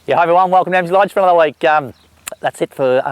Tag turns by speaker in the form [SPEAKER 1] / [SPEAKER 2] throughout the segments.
[SPEAKER 1] Yeah, hi everyone, welcome to Emsley Lodge for another week. That's it for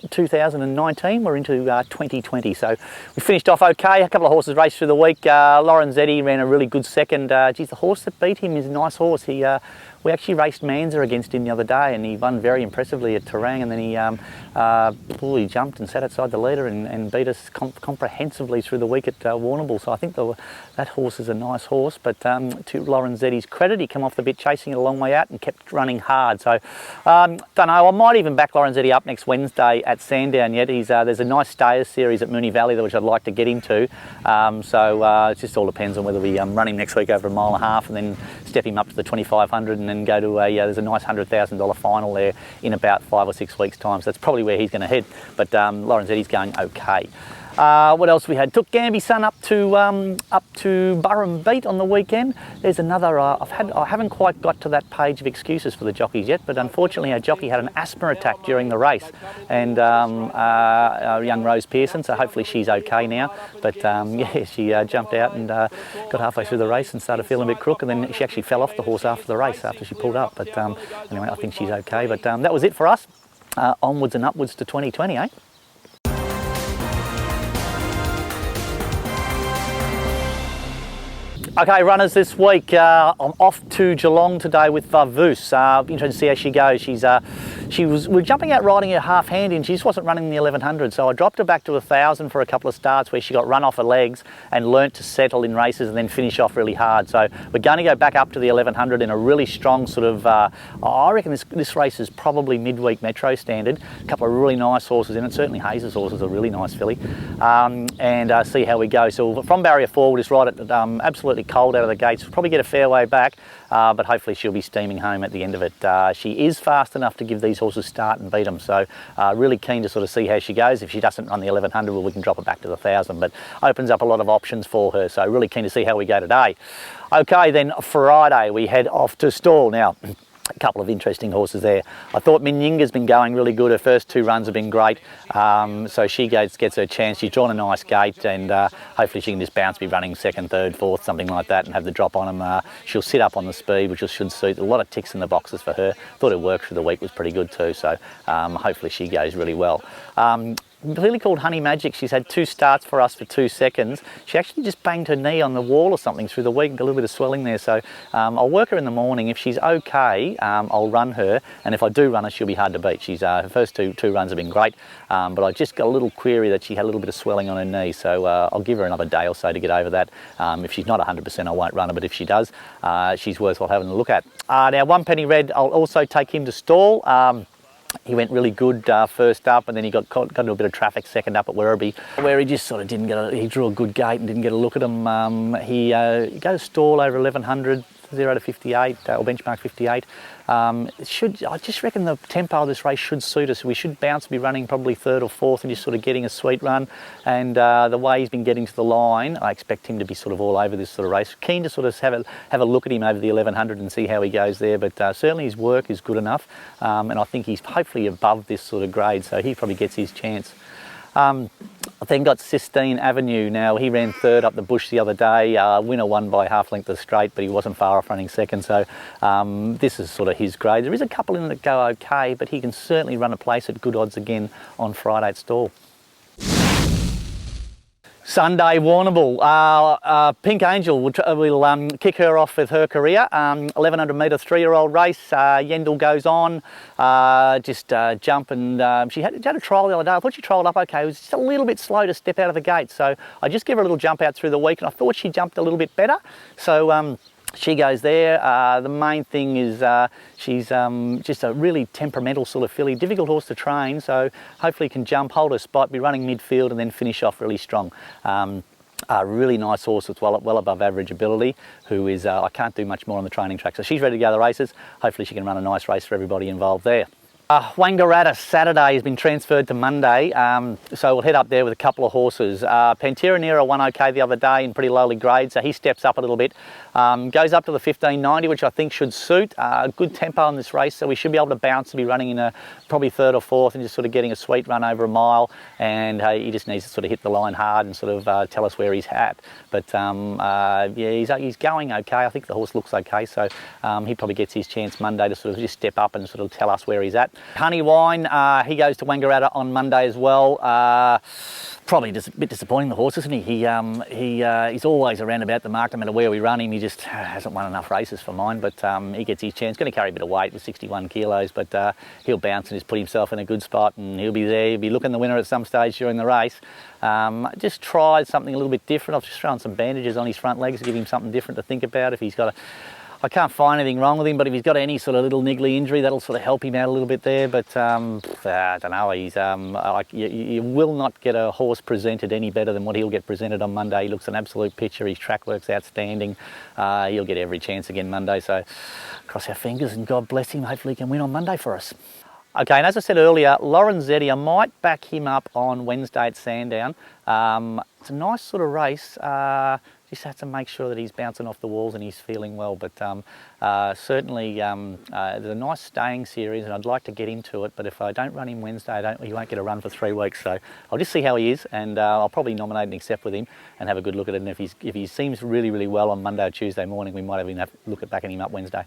[SPEAKER 1] 2019, we're into 2020, so we finished off okay. A couple of horses raced through the week. Lorenzetti ran a really good second. Geez, the horse that beat him is a nice horse. We actually raced Manza against him the other day and he won very impressively at Terang, and then he jumped and sat outside the leader and beat us comprehensively through the week at Warrnambool. So I think that horse is a nice horse, but to Lorenzetti's credit, he came off the bit chasing it a long way out and kept running hard. So don't know, I might even back Lorenzetti up next Wednesday at Sandown yet. There's a nice stayers series at Moonee Valley which I'd like to get him to. It just all depends on whether we run him next week over a mile and a half and then step him up to the 2500 and then go to there's a nice $100,000 final there in about 5 or 6 weeks time. So that's probably where he's going to head, but Lorenzetti's going okay. What else we had? Took Gamby's son up to Burrum Beat on the weekend. There's another. I haven't quite got to that page of excuses for the jockeys yet, but unfortunately our jockey had an asthma attack during the race, and young Rose Pearson. So hopefully she's okay now. But yeah, she jumped out and got halfway through the race and started feeling a bit crook, and then she actually fell off the horse after the race after she pulled up. But anyway, I think she's okay. But that was it for us. Onwards and upwards to 2020, eh? Okay, runners this week. I'm off to Geelong today with Voos. Interested to see how she goes. We're jumping out riding her half hand and she just wasn't running the 1100, so I dropped her back to 1000 for a couple of starts where she got run off her legs and learnt to settle in races and then finish off really hard. So we're going to go back up to the 1100 in a really strong sort of, I reckon this race is probably midweek metro standard. A couple of really nice horses in it, certainly Hayes' horse is a really nice filly, and see how we go. So from barrier 4 we'll just ride it absolutely cold out of the gates. We'll probably get a fair way back, but hopefully she'll be steaming home at the end of it. She is fast enough to give these horses start and beat them, so really keen to sort of see how she goes. If she doesn't run the 1100, well, we can drop her back to the 1000, but opens up a lot of options for her, so really keen to see how we go today. Okay, then Friday we head off to Stawell. Now, a couple of interesting horses there. I thought Minyinga's been going really good. Her first 2 runs have been great. So she gets her chance. She's drawn a nice gate, and hopefully she can just bounce, be running 2nd, 3rd, 4th, something like that, and have the drop on them. She'll sit up on the speed, which should suit. A lot of ticks in the boxes for her. Thought her work through the week was pretty good too, so hopefully she goes really well. Really called Honey Magic. She's had 2 starts for us for 2 seconds. She actually just banged her knee on the wall or something through the week, got a little bit of swelling there. So I'll work her in the morning. If she's okay, I'll run her, and if I do run her, she'll be hard to beat. Her first two runs have been great, but I just got a little query that she had a little bit of swelling on her knee, so I'll give her another day or so to get over that. If she's not 100%, I won't run her, but if she does, she's worthwhile having a look at. Now, One Penny Red, I'll also take him to Stawell. He went really good first up, and then he got into a bit of traffic second up at Werribee, where he just sort of didn't get he drew a good gate and didn't get a look at him. He goes Stawell over 1100, 0 to 58, or benchmark 58. I just reckon the tempo of this race should suit us. We should bounce, be running probably 3rd or 4th and just sort of getting a sweet run. And the way he's been getting to the line, I expect him to be sort of all over this sort of race. Keen to sort of have a look at him over the 1100 and see how he goes there. But certainly his work is good enough, and I think he's hopefully above this sort of grade, so he probably gets his chance. I then got Sistine Avenue. Now, he ran 3rd up the bush the other day. Winner won by half length of straight, but he wasn't far off running 2nd, so this is sort of his grade. There is a couple in it that go okay, but he can certainly run a place at good odds again on Friday at Stawell. Sunday, Warrnambool. Pink Angel will kick her off with her career. 1100 metre 3-year-old race. Yendel goes on, jump, and she had a trial the other day. I thought she trialled up okay. It was just a little bit slow to step out of the gate, so I just gave her a little jump out through the week, and I thought she jumped a little bit better. So she goes there. The main thing is she's just a really temperamental sort of filly, difficult horse to train, so hopefully can jump, hold her spot, be running midfield and then finish off really strong. A really nice horse with well above average ability, who is, I can't do much more on the training track. So she's ready to go to the races. Hopefully she can run a nice race for everybody involved there. Wangaratta Saturday has been transferred to Monday, so we'll head up there with a couple of horses. Pantera Nera won okay the other day in pretty lowly grade, so he steps up a little bit. Goes up to the 1590, which I think should suit. Good tempo on this race, so we should be able to bounce to be running in a probably third or fourth and just sort of getting a sweet run over a mile. And he just needs to sort of hit the line hard and sort of tell us where he's at. But yeah, he's going okay. I think the horse looks okay, so he probably gets his chance Monday to sort of just step up and sort of tell us where he's at. Honeywine, he goes to Wangaratta on Monday as well. Probably just a bit disappointing, the horse, isn't he? He's always around about the mark, no matter where we run him. He just hasn't won enough races for mine, but he gets his chance. Going to carry a bit of weight with 61 kilos, but he'll bounce and just put himself in a good spot, and he'll be there. He'll be looking the winner at some stage during the race. Just tried something a little bit different. I've just thrown some bandages on his front legs to give him something different to think about. If he's got I can't find anything wrong with him, but if he's got any sort of little niggly injury, that'll sort of help him out a little bit there. But I don't know, he's you will not get a horse presented any better than what he'll get presented on Monday. He looks an absolute picture. His track work's outstanding. He'll get every chance again Monday. So cross our fingers and God bless him. Hopefully he can win on Monday for us. Okay, and as I said earlier, Lorenzetti, I might back him up on Wednesday at Sandown. It's a nice sort of race. Just have to make sure that he's bouncing off the walls and he's feeling well. But certainly there's a nice staying series and I'd like to get into it. But if I don't run him Wednesday, he won't get a run for 3 weeks. So I'll just see how he is, and I'll probably nominate and accept with him and have a good look at it. And if he seems really, really well on Monday or Tuesday morning, we might even have a look at backing him up Wednesday.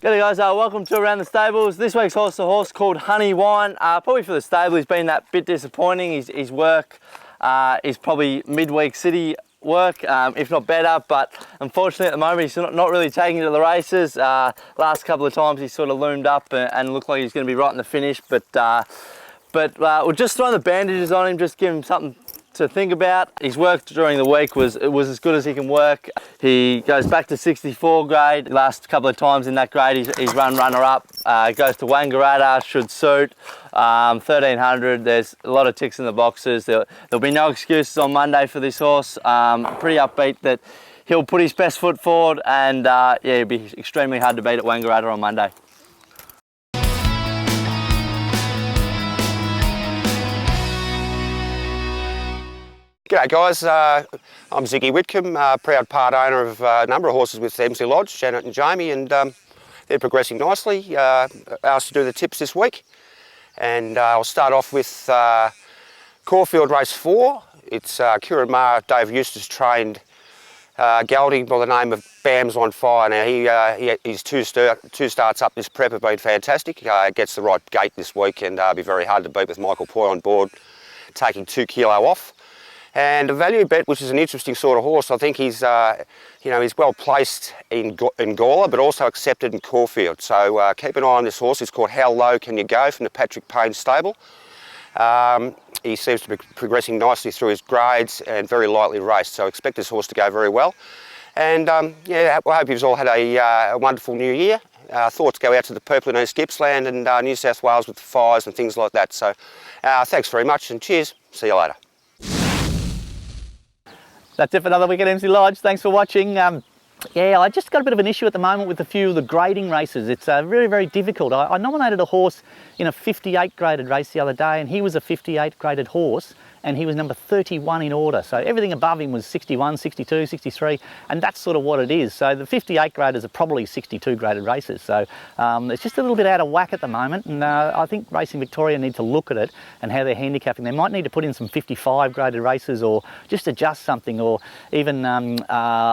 [SPEAKER 2] G'day guys, welcome to Around the Stables. This week's horse is a horse called Honeywine. Probably for the stable he's been that bit disappointing. His work is probably midweek city work, if not better, but unfortunately at the moment he's not really taking to the races. Last couple of times he sort of loomed up and looked like he's going to be right in the finish, but we'll just throw the bandages on him, just give him something to think about. His work during the week was as good as he can work. He goes back to 64 grade. Last couple of times in that grade he's run runner-up. Goes to Wangaratta, should suit. 1300, there's a lot of ticks in the boxes. There'll be no excuses on Monday for this horse. Pretty upbeat that he'll put his best foot forward, and yeah, it'll be extremely hard to beat at Wangaratta on Monday.
[SPEAKER 3] G'day guys, I'm Ziggy Witcombe, proud part owner of a number of horses with Emsley Lodge, Janet and Jamie, and they're progressing nicely. Asked to do the tips this week, and I'll start off with Caulfield Race 4. It's Kiramar Dave Eustace trained gelding by the name of Bam's on Fire. Now his two starts up this prep have been fantastic. Gets the right gait this week, and be very hard to beat with Michael Poy on board, taking 2 kilo off. And a value bet, which is an interesting sort of horse. I think he's, he's well placed in Gawler, but also accepted in Caulfield. So keep an eye on this horse. It's called How Low Can You Go from the Patrick Payne stable. He seems to be progressing nicely through his grades and very lightly raced. So expect this horse to go very well. And yeah, I hope you've all had a wonderful new year. Thoughts go out to the people in East Gippsland and New South Wales with the fires and things like that. So thanks very much and cheers. See you later.
[SPEAKER 1] That's it for another week at Emsley Lodge. Thanks for watching. Yeah, I just got a bit of an issue at the moment with a few of the grading races. It's very, very difficult. I nominated a horse in a 58 graded race the other day, and he was a 58 graded horse, and he was number 31 in order. So everything above him was 61, 62, 63, and that's sort of what it is. So the 58 graders are probably 62 graded races. So it's just a little bit out of whack at the moment, and I think Racing Victoria need to look at it and how they're handicapping. They might need to put in some 55 graded races, or just adjust something, or even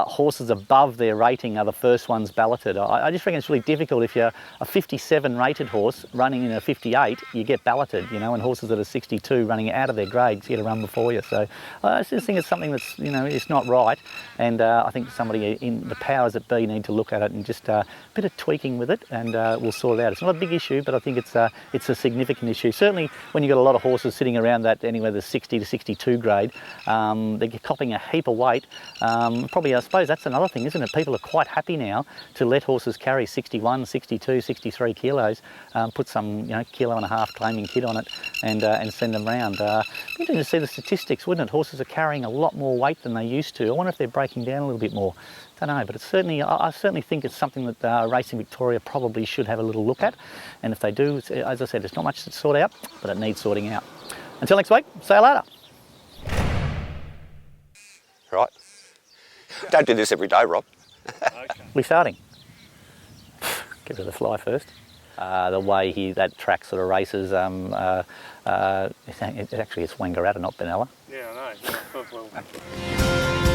[SPEAKER 1] horses above their rating are the first ones balloted. I just reckon it's really difficult if you're a 57 rated horse running in a 58, you get balloted, and horses that are 62 running out of their grades get a run before you. So I just think it's something that's, it's not right, and I think somebody in the powers that be need to look at it and just a bit of tweaking with it, and we'll sort it out. It's not a big issue, but I think it's a significant issue. Certainly when you've got a lot of horses sitting around that anywhere the 60 to 62 grade, they're copping a heap of weight. Probably, I suppose that's another thing, isn't it? People are quite happy now to let horses carry 61, 62, 63 kilos, put some kilo and a half claiming kit on it, and send them round. Interesting to see the statistics, wouldn't it? Horses are carrying a lot more weight than they used to. I wonder if they're breaking down a little bit more. Don't know, but it's certainly, I certainly think it's something that Racing Victoria probably should have a little look at. And if they do, as I said, there's not much to sort out, but it needs sorting out. Until next week, see you later.
[SPEAKER 3] Right. Don't do this every day, Rob.
[SPEAKER 2] Okay.
[SPEAKER 1] We're starting. Get rid of the fly first. The way that track sort of races, actually it's Wangaratta, not Benalla.
[SPEAKER 2] Yeah, I know.